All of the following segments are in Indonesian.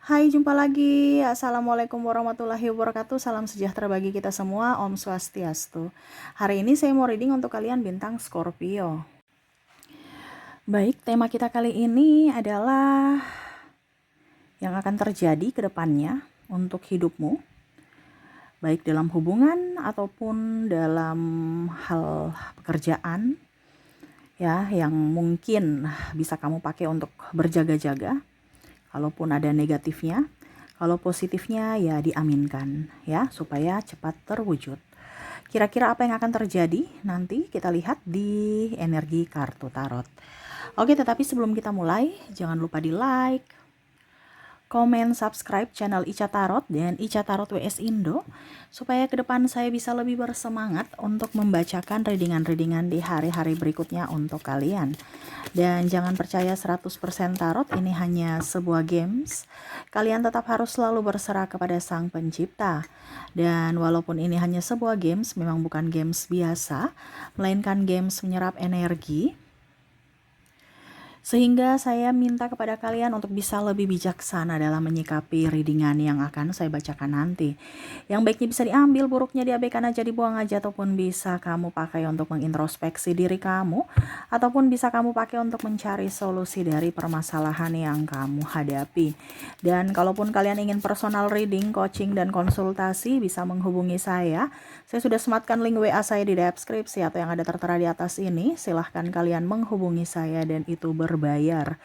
Hai, jumpa lagi. Assalamualaikum warahmatullahi wabarakatuh. Salam sejahtera bagi kita semua. Om Swastiastu. Hari ini saya mau reading untuk kalian bintang Scorpio. Baik, tema kita kali ini adalah yang akan terjadi ke depannya untuk hidupmu, baik dalam hubungan ataupun dalam hal pekerjaan, ya, yang mungkin bisa kamu pakai untuk berjaga-jaga. Kalaupun ada negatifnya, kalau positifnya ya diaminkan ya supaya cepat terwujud. Kira-kira apa yang akan terjadi nanti kita lihat di energi kartu tarot. Oke, tetapi sebelum kita mulai, jangan lupa di like, komen, subscribe channel Ica Tarot dan Ica Tarot WS Indo supaya ke depan saya bisa lebih bersemangat untuk membacakan readingan-readingan di hari-hari berikutnya untuk kalian. Dan jangan percaya 100% tarot ini hanya sebuah games. Kalian tetap harus selalu berserah kepada Sang Pencipta. Dan walaupun ini hanya sebuah games, memang bukan games biasa, melainkan games menyerap energi. Sehingga saya minta kepada kalian untuk bisa lebih bijaksana dalam menyikapi readingan yang akan saya bacakan nanti. Yang baiknya bisa diambil, buruknya diabaikan aja, dibuang aja, ataupun bisa kamu pakai untuk mengintrospeksi diri kamu, ataupun bisa kamu pakai untuk mencari solusi dari permasalahan yang kamu hadapi. Dan kalaupun kalian ingin personal reading, coaching, dan konsultasi, bisa menghubungi saya. Saya sudah sematkan link WA saya di deskripsi atau yang ada tertera di atas ini. Silahkan kalian menghubungi saya dan itu berbayar.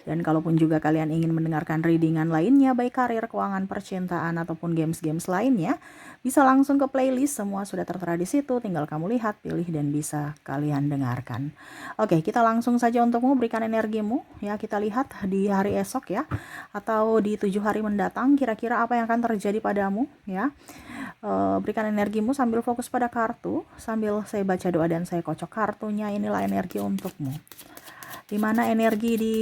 Dan kalaupun juga kalian ingin mendengarkan readingan lainnya, baik karir, keuangan, percintaan, ataupun games-games lainnya, bisa langsung ke playlist. Semua sudah tertera di situ. Tinggal kamu lihat, pilih, dan bisa kalian dengarkan. Oke, kita langsung saja untukmu, berikan energimu. Ya, kita lihat di hari esok ya, atau di 7 hari mendatang, kira-kira apa yang akan terjadi padamu ya. Berikan energimu sambil fokus pada kartu, sambil saya baca doa dan saya kocok kartunya. Inilah energi untukmu. Dimana energi di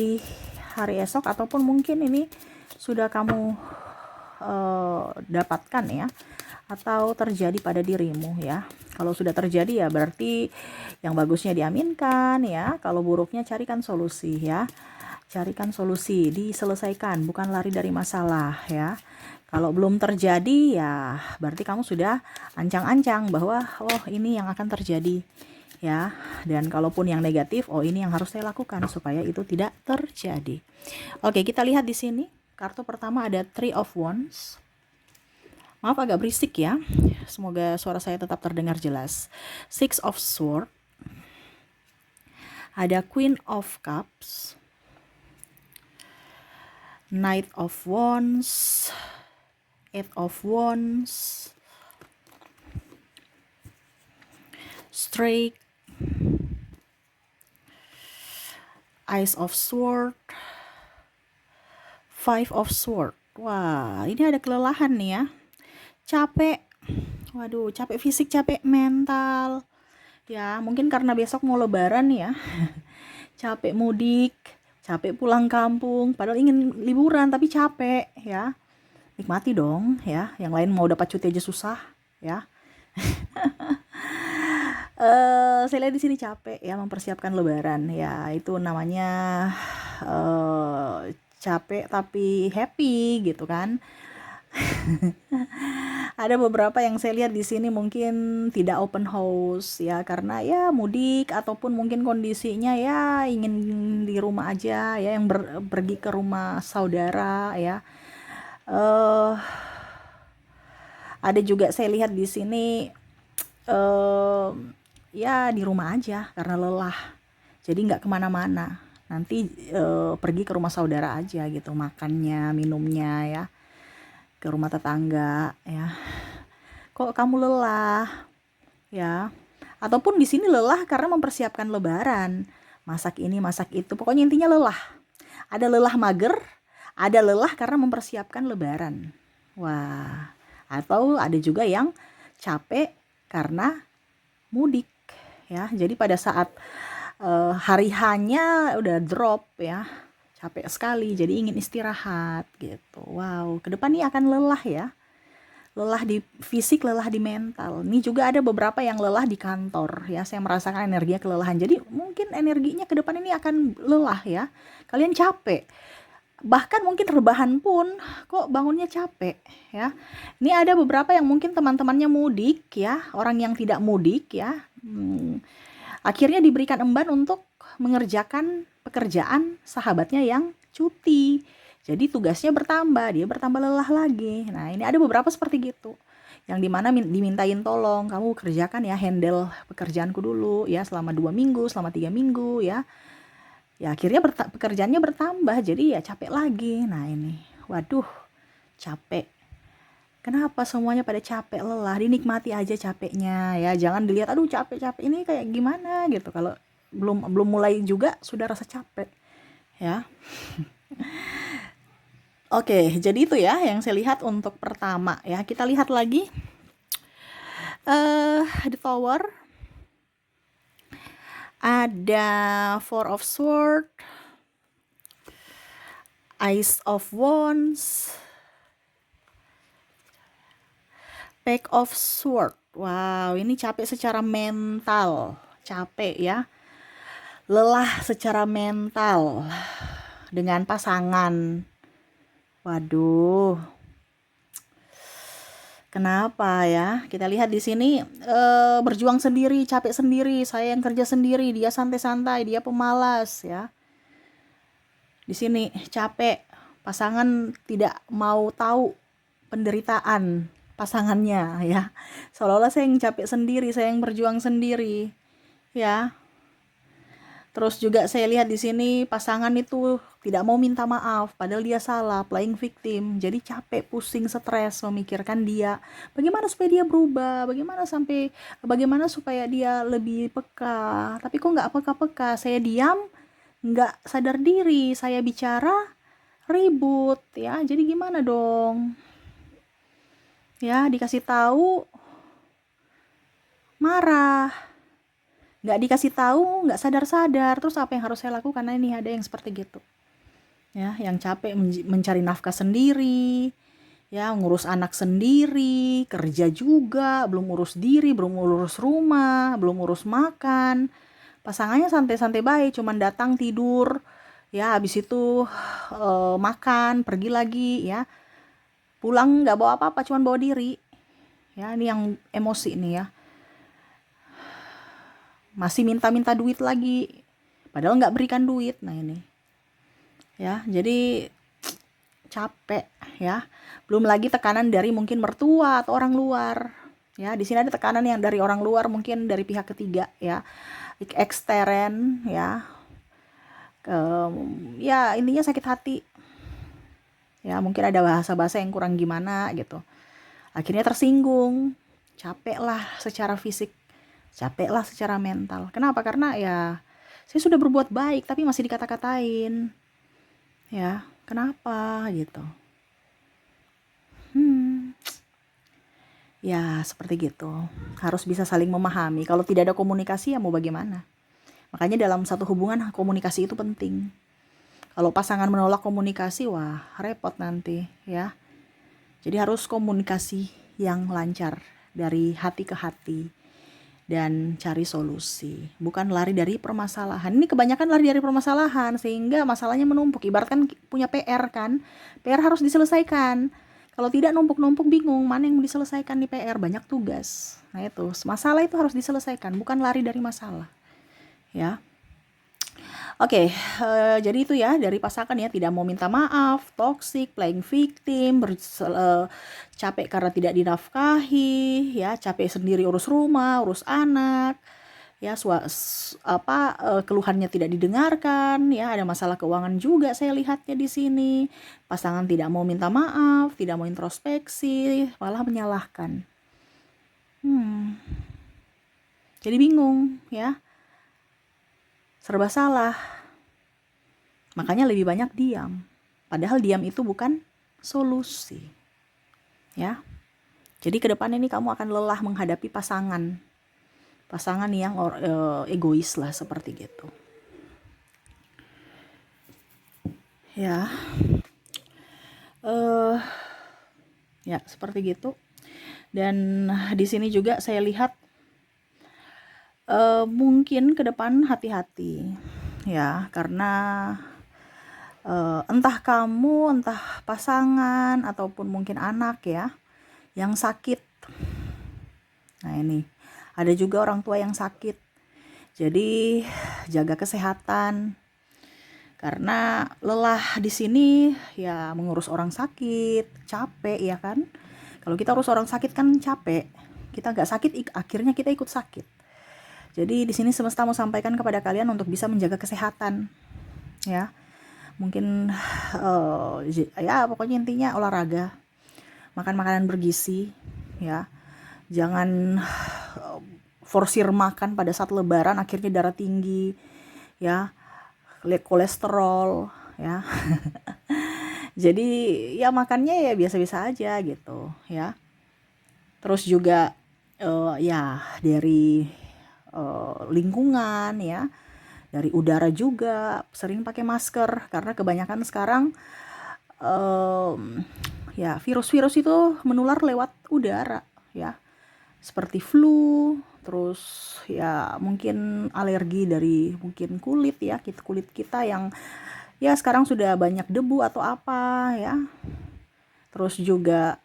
hari esok ataupun mungkin ini sudah kamu dapatkan ya, atau terjadi pada dirimu ya. Kalau sudah terjadi ya berarti yang bagusnya diaminkan ya. Kalau buruknya carikan solusi ya. Carikan solusi, diselesaikan, bukan lari dari masalah ya. Kalau belum terjadi ya berarti kamu sudah ancang-ancang bahwa oh ini yang akan terjadi ya. Dan kalaupun yang negatif, oh ini yang harus saya lakukan supaya itu tidak terjadi. Oke, kita lihat di sini. Kartu pertama ada Three of Wands. Maaf agak berisik ya. Semoga suara saya tetap terdengar jelas. Six of Swords. Ada Queen of Cups. Knight of Wands. Eight of Wands, Straight, Ace of Sword, Five of Sword. Wah, ini ada kelelahan nih ya. Capek. Waduh, capek fisik, capek mental. Ya, mungkin karena besok mau lebaran ya. Capek mudik, capek pulang kampung, padahal ingin liburan tapi capek ya. Nikmati dong ya, yang lain mau dapat cuti aja susah ya. Saya lihat di sini capek ya mempersiapkan lebaran ya, itu namanya capek tapi happy gitu kan. Ada beberapa yang saya lihat di sini mungkin tidak open house ya, karena ya mudik ataupun mungkin kondisinya ya ingin di rumah aja ya, yang pergi ke rumah saudara ya. Ada juga saya lihat di sini ya di rumah aja karena lelah, jadi nggak kemana-mana. Nanti pergi ke rumah saudara aja gitu, makannya, minumnya ya, ke rumah tetangga ya. Kok kamu lelah ya? Ataupun di sini lelah karena mempersiapkan lebaran, masak ini, masak itu. Pokoknya intinya lelah. Ada lelah mager, ada lelah karena mempersiapkan lebaran. Wah, atau ada juga yang capek karena mudik ya. Jadi pada saat hari hanya udah drop ya, capek sekali, jadi ingin istirahat gitu. Wow, ke depan ini akan lelah ya. Lelah di fisik, lelah di mental. Ini juga ada beberapa yang lelah di kantor ya. Saya merasakan energinya kelelahan. Jadi mungkin energinya ke depan ini akan lelah ya. Kalian capek. Bahkan mungkin rebahan pun kok bangunnya capek ya. Ini ada beberapa yang mungkin teman-temannya mudik ya, orang yang tidak mudik ya. Akhirnya diberikan emban untuk mengerjakan pekerjaan sahabatnya yang cuti. Jadi tugasnya bertambah, dia bertambah lelah lagi. Nah, ini ada beberapa seperti gitu. Yang dimana dimintain tolong, kamu kerjakan ya, handle pekerjaanku dulu ya selama 2 minggu, selama 3 minggu ya. Ya akhirnya pekerjaannya bertambah, jadi ya capek lagi. Nah ini, waduh, capek. Kenapa semuanya pada capek, lelah? Dinikmati aja capeknya ya, jangan dilihat aduh capek-capek ini kayak gimana gitu. Kalau belum belum mulai juga sudah rasa capek ya. Oke, jadi itu ya yang saya lihat untuk pertama ya. Kita lihat lagi the tower. Ada Four of Swords, Ace of Wands, Page of Swords. Wow, ini capek secara mental. Capek ya. Lelah secara mental dengan pasangan. Waduh. Kenapa ya? Kita lihat di sini berjuang sendiri, capek sendiri, saya yang kerja sendiri, dia santai-santai, dia pemalas ya. Di sini capek, pasangan tidak mau tahu penderitaan pasangannya ya. Seolah-olah saya yang capek sendiri, saya yang berjuang sendiri ya. Terus juga saya lihat di sini pasangan itu tidak mau minta maaf, padahal dia salah, playing victim. Jadi capek, pusing, stres memikirkan dia. Bagaimana supaya dia berubah? Bagaimana supaya dia lebih peka? Tapi kok nggak peka-peka? Saya diam, nggak sadar diri. Saya bicara, ribut, ya. Jadi gimana dong? Ya, dikasih tahu, marah. Nggak dikasih tahu, nggak sadar-sadar. Terus apa yang harus saya lakukan? Nah, ini ada yang seperti gitu. Ya, yang capek mencari nafkah sendiri, ya, ngurus anak sendiri, kerja juga, belum urus diri, belum urus rumah, belum urus makan. Pasangannya santai-santai baik, cuman datang tidur, ya, habis itu makan, pergi lagi, ya. Pulang nggak bawa apa-apa, cuman bawa diri. Ya, ini yang emosi nih ya. Masih minta-minta duit lagi, padahal nggak berikan duit. Nah ini ya, jadi capek ya. Belum lagi tekanan dari mungkin mertua atau orang luar ya. Di sini ada tekanan yang dari orang luar, mungkin dari pihak ketiga ya, ekstern ya. Ya intinya sakit hati ya, mungkin ada bahasa-bahasa yang kurang gimana gitu, akhirnya tersinggung, capek lah secara fisik, capek lah secara mental. Kenapa? Karena ya saya sudah berbuat baik tapi masih dikata-katain ya, kenapa gitu. Ya seperti gitu, harus bisa saling memahami. Kalau tidak ada komunikasi ya mau bagaimana. Makanya dalam satu hubungan komunikasi itu penting. Kalau pasangan menolak komunikasi, wah repot nanti ya. Jadi harus komunikasi yang lancar dari hati ke hati dan cari solusi, bukan lari dari permasalahan. Ini kebanyakan lari dari permasalahan sehingga masalahnya menumpuk. Ibaratkan punya PR kan, PR harus diselesaikan. Kalau tidak numpuk-numpuk, bingung mana yang mau diselesaikan di PR, banyak tugas. Nah itu, masalah itu harus diselesaikan, bukan lari dari masalah. Ya. Oke, jadi itu ya dari pasangan ya, tidak mau minta maaf, toxic, playing victim, capek karena tidak dinafkahi, ya, capek sendiri urus rumah, urus anak, ya, keluhannya tidak didengarkan, ya, ada masalah keuangan juga saya lihatnya di sini. Pasangan tidak mau minta maaf, tidak mau introspeksi, malah menyalahkan. Jadi bingung, ya. Serba salah. Makanya lebih banyak diam. Padahal diam itu bukan solusi. Ya. Jadi ke depan ini kamu akan lelah menghadapi pasangan. Pasangan yang egois lah seperti gitu. Ya. Ya, seperti gitu. Dan di sini juga saya lihat mungkin ke depan hati-hati ya, karena Entah kamu, entah pasangan, ataupun mungkin anak ya, yang sakit. Nah ini, ada juga orang tua yang sakit. Jadi jaga kesehatan, karena lelah di sini ya mengurus orang sakit, capek ya kan. Kalau kita urus orang sakit kan capek, kita nggak sakit akhirnya kita ikut sakit. Jadi di sini semesta mau sampaikan kepada kalian untuk bisa menjaga kesehatan ya. Mungkin ya pokoknya intinya olahraga, makan makanan bergizi ya. Jangan forsir makan pada saat lebaran akhirnya darah tinggi ya, kolesterol ya. Jadi ya makannya ya biasa-biasa aja gitu ya. Terus juga ya dari lingkungan ya, dari udara juga sering pakai masker, karena kebanyakan sekarang ya virus-virus itu menular lewat udara ya, seperti flu, terus ya mungkin alergi dari mungkin kulit ya, kulit kita yang ya sekarang sudah banyak debu atau apa ya. Terus juga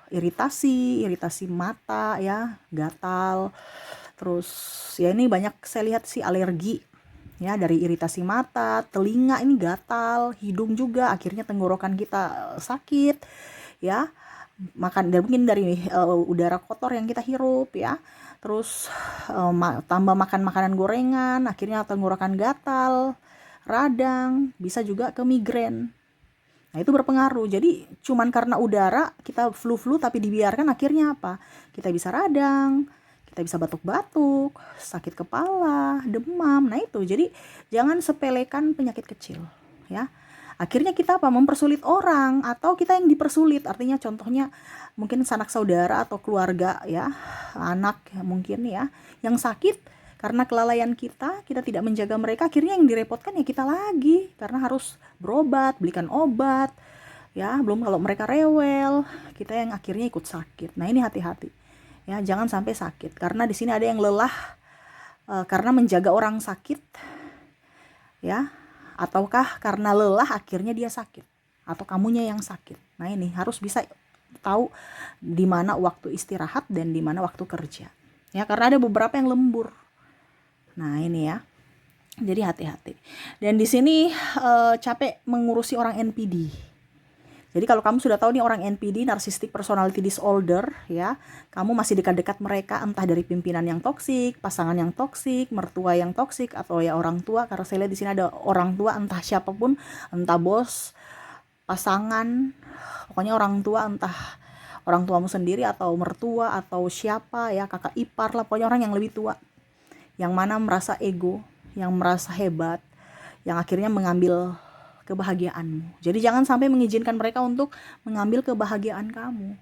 iritasi mata ya, gatal. Terus ya ini banyak saya lihat sih alergi ya, dari iritasi mata, telinga ini gatal, hidung juga, akhirnya tenggorokan kita sakit ya. Makan dan mungkin dari udara kotor yang kita hirup ya. Terus tambah makan makanan gorengan, akhirnya tenggorokan gatal, radang, bisa juga ke migrain. Nah itu berpengaruh. Jadi cuman karena udara kita flu-flu tapi dibiarkan, akhirnya apa? Kita bisa radang, kita bisa batuk-batuk, sakit kepala, demam. Nah itu, jadi jangan sepelekan penyakit kecil ya. Akhirnya kita apa? Mempersulit orang, atau kita yang dipersulit. Artinya contohnya mungkin sanak saudara atau keluarga ya, anak ya, mungkin ya, yang sakit karena kelalaian kita tidak menjaga mereka, akhirnya yang direpotkan ya kita lagi, karena harus berobat, belikan obat ya. Belum kalau mereka rewel, kita yang akhirnya ikut sakit. Nah ini hati-hati ya, jangan sampai sakit, karena di sini ada yang lelah karena menjaga orang sakit ya, ataukah karena lelah akhirnya dia sakit, atau kamunya yang sakit. Nah ini harus bisa tahu di mana waktu istirahat dan di mana waktu kerja ya, karena ada beberapa yang lembur. Nah ini ya, jadi hati-hati. Dan di sini capek mengurusi orang NPD. Jadi kalau kamu sudah tahu nih orang NPD, Narcissistic Personality Disorder ya, kamu masih dekat-dekat mereka, entah dari pimpinan yang toksik, pasangan yang toksik, mertua yang toksik, atau ya orang tua. Karena saya lihat di sini ada orang tua, entah siapapun, entah bos, pasangan, pokoknya orang tua, entah orang tuamu sendiri atau mertua atau siapa ya, kakak ipar lah, pokoknya orang yang lebih tua, yang mana merasa ego, yang merasa hebat, yang akhirnya mengambil kebahagiaanmu. Jadi jangan sampai mengizinkan mereka untuk mengambil kebahagiaan kamu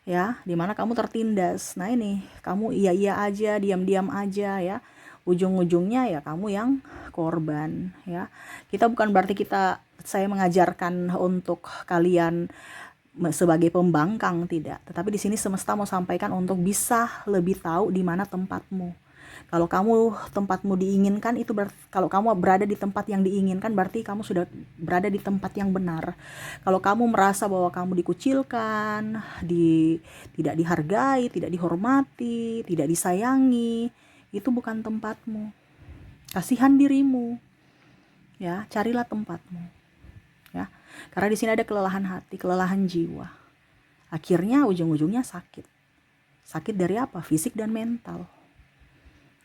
ya, dimana kamu tertindas. Nah ini, kamu iya-iya aja, diam-diam aja ya, ujung-ujungnya ya kamu yang korban ya. Kita bukan berarti saya mengajarkan untuk kalian sebagai pembangkang, tidak. Tetapi di sini semesta mau sampaikan untuk bisa lebih tahu di mana tempatmu. Kalau kamu tempatmu diinginkan, itu kalau kamu berada di tempat yang diinginkan, berarti kamu sudah berada di tempat yang benar. Kalau kamu merasa bahwa kamu dikucilkan, tidak dihargai, tidak dihormati, tidak disayangi, itu bukan tempatmu. Kasihan dirimu ya, carilah tempatmu ya. Karena di sini ada kelelahan hati, kelelahan jiwa. Akhirnya ujung-ujungnya sakit. Sakit dari apa? Fisik dan mental.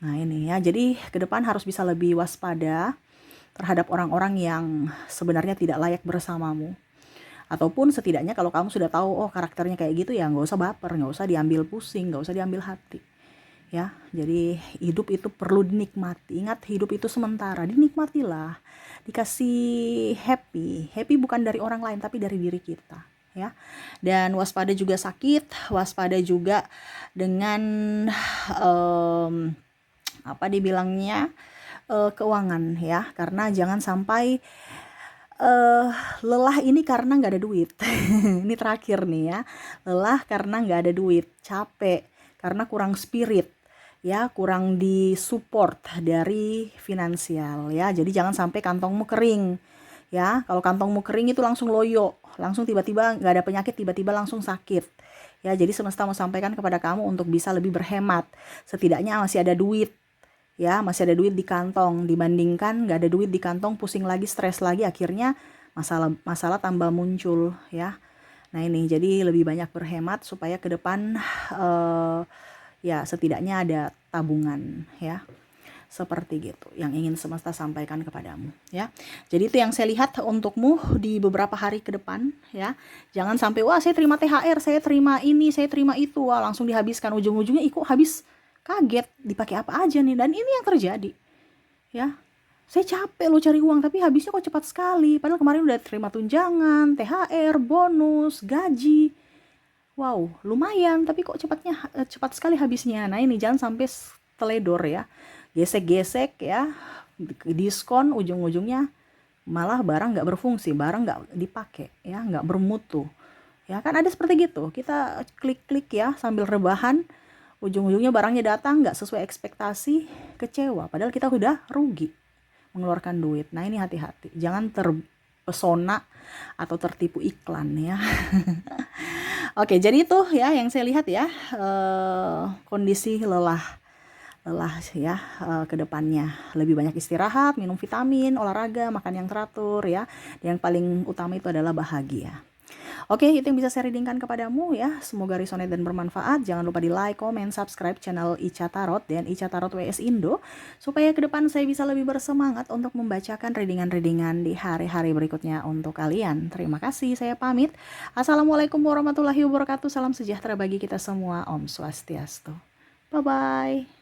Nah ini ya, jadi ke depan harus bisa lebih waspada terhadap orang-orang yang sebenarnya tidak layak bersamamu. Ataupun setidaknya kalau kamu sudah tahu, oh karakternya kayak gitu, ya nggak usah baper, nggak usah diambil pusing, nggak usah diambil hati. Ya, jadi hidup itu perlu dinikmati. Ingat, hidup itu sementara, dinikmatilah. Dikasih happy. Happy bukan dari orang lain, tapi dari diri kita. Ya, dan waspada juga sakit, waspada juga dengan apa dibilangnya, keuangan ya, karena jangan sampai lelah ini karena nggak ada duit. Ini terakhir nih ya, lelah karena nggak ada duit, capek karena kurang spirit ya, kurang disupport dari finansial ya. Jadi jangan sampai kantongmu kering ya. Kalau kantongmu kering itu langsung loyo, langsung tiba-tiba nggak ada penyakit, tiba-tiba langsung sakit ya. Jadi semesta mau sampaikan kepada kamu untuk bisa lebih berhemat, setidaknya masih ada duit ya, masih ada duit di kantong, dibandingkan nggak ada duit di kantong, pusing lagi, stres lagi, akhirnya masalah tambah muncul ya. Nah ini, jadi lebih banyak berhemat supaya ke depan ya setidaknya ada tabungan ya. Seperti gitu yang ingin semesta sampaikan kepadamu ya. Jadi itu yang saya lihat untukmu di beberapa hari ke depan ya. Jangan sampai wah saya terima THR, saya terima ini, saya terima itu, wah langsung dihabiskan, ujung-ujungnya ikut habis, kaget dipakai apa aja nih. Dan ini yang terjadi ya. Saya capek lo cari uang tapi habisnya kok cepat sekali. Padahal kemarin udah terima tunjangan, THR, bonus, gaji. Wow, lumayan, tapi kok cepat sekali habisnya. Nah ini jangan sampai teledor ya, gesek-gesek ya, diskon, ujung-ujungnya malah barang nggak berfungsi, barang nggak dipakai ya, nggak bermutu. Ya kan ada seperti gitu, kita klik-klik ya sambil rebahan, ujung-ujungnya barangnya datang nggak sesuai ekspektasi, kecewa. Padahal kita udah rugi mengeluarkan duit. Nah ini hati-hati, jangan terpesona atau tertipu iklan ya. Oke, jadi itu ya yang saya lihat ya, kondisi lelah ya, ke depannya. Lebih banyak istirahat, minum vitamin, olahraga, makan yang teratur ya. Yang paling utama itu adalah bahagia. Oke, itu yang bisa saya readingkan kepadamu ya. Semoga resonate dan bermanfaat. Jangan lupa di like, comment, subscribe channel Ica Tarot dan Ica Tarot WS Indo, supaya ke depan saya bisa lebih bersemangat untuk membacakan readingan-readingan di hari-hari berikutnya untuk kalian. Terima kasih, saya pamit. Assalamualaikum warahmatullahi wabarakatuh. Salam sejahtera bagi kita semua. Om Swastiastu. Bye-bye.